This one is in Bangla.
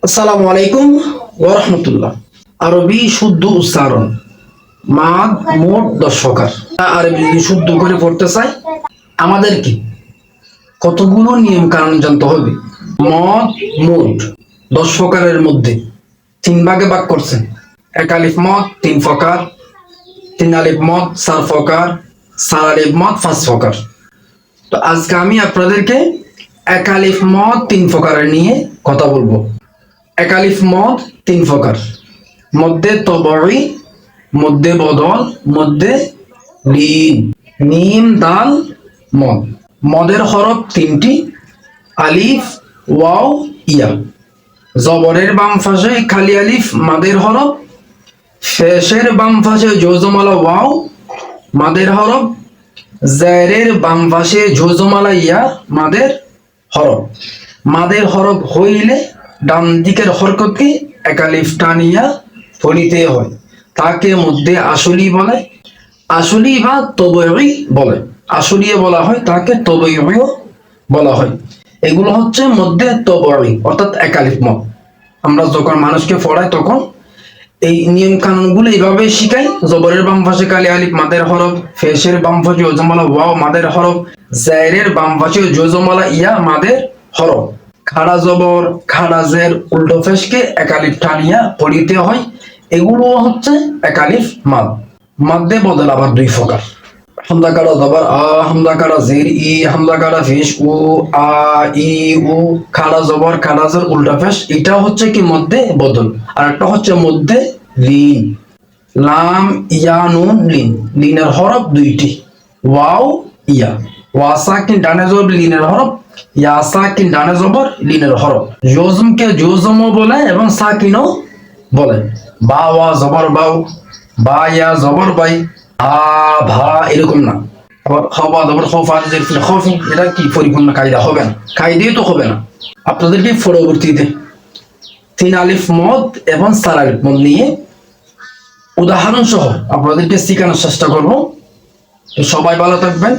আসসালামু আলাইকুম ওয়া রাহমাতুল্লাহ। আরবি শুদ্ধ উচ্চারণ। মাদ মোট 10 প্রকার। আরবি যদি শুদ্ধ করে পড়তে চাই আমাদের কি কতগুলো নিয়ম কানুন জানতে হবে। মদ মোট 10 প্রকারের মধ্যে 3 ভাগে ভাগ করছেন। এক আলিফ মদ 3 প্রকার, 3 আলিফ মদ 4 প্রকার, 4 আলিফ মদ 5 প্রকার। তো আজকে আমি আপনাদেরকে এক আলিফ মদ 3 প্রকারের নিয়ে কথা বলবো। এক আলিফ মদ 3 প্রকার, মধ্যে তবঈ, মধ্যে বদল, মধ্যে লিন, মিম দাল মদ। মদের হরফ 3টি, আলিফ ওয়াও ইয়া। জবরের বাম পাশে খালি আলিফ মাদের হরফ, শেষের বাম পাশে জজমালা ওয়াও মাদের হরফ, জারের বাম পাশে জজমালা ইয়া মাদের হরফ। মাদের হরফ হইলে ডান দিকের হরকতকে এক আলিফ টানিয়া পড়িতে হয়, তাকে মধ্যে আসলি বলে, আসলি বা তবঈ বলে। আসলিয়ে বলা হয়, তাকে তবঈও বলা হয়। এগুলো হচ্ছে মধ্যে তবঈ অর্থাৎ এক আলিফ মদ। আমরা যখন মানুষকে পড়াই তখন এই নিয়ম কানুনগুলো এইভাবে শিখাই। জবরের বাম পাশে কালি আলিফ মাদের হরফ, ফেশের বাম পাশে ওজমালা ওয়াও মাদের হরফ, জায়েরের বাম পাশে জজমালা ইয়া মাদের হরফ। খাড়া জবর খাড়া জের উল্টো ফেশকে এক আলিফ টানিয়া পড়িতে হয়। এগুলো হচ্ছে এক আলিফ মাদ। মাদ্দে বদল আবার 2 প্রকার। হামজা কারা জবর আ, হামজা কারা জের ই, হামজা কারা ফেশ উ, আ ই উ, খাড়া জবর খাড়া জের উল্টা ফেশ, এটা হচ্ছে কি মধ্যে বদল। আর একটা হচ্ছে মধ্যে লিন। লাম ইয়া নুন লিন, লিনের হরফ 2টি, ওয়াও ইয়া। ওয়া সাকিন ডানে জবর লিনের হরফ, ইয়া সাকিন ডানে জবর লিনের হরফ। জজমকে জজমও বলে এবং সাকিনও বলে। বা ওয়া জবর বাউ, বা ইয়া জবর বাই, আ ভা এরকম না। আবার খাওয়া জবর খফা জের খফি, এটা কি পরিপূর্ণ কায়দা হবে না, কায়দাই তো হবে না। আপনাদেরকে পরবর্তীতে 3 আলিফ মদ এবং 4 আলিফ মদ নিয়ে উদাহরণ সহ আপনাদেরকে শেখানোর চেষ্টা করব। তো সবাই ভালো থাকবেন।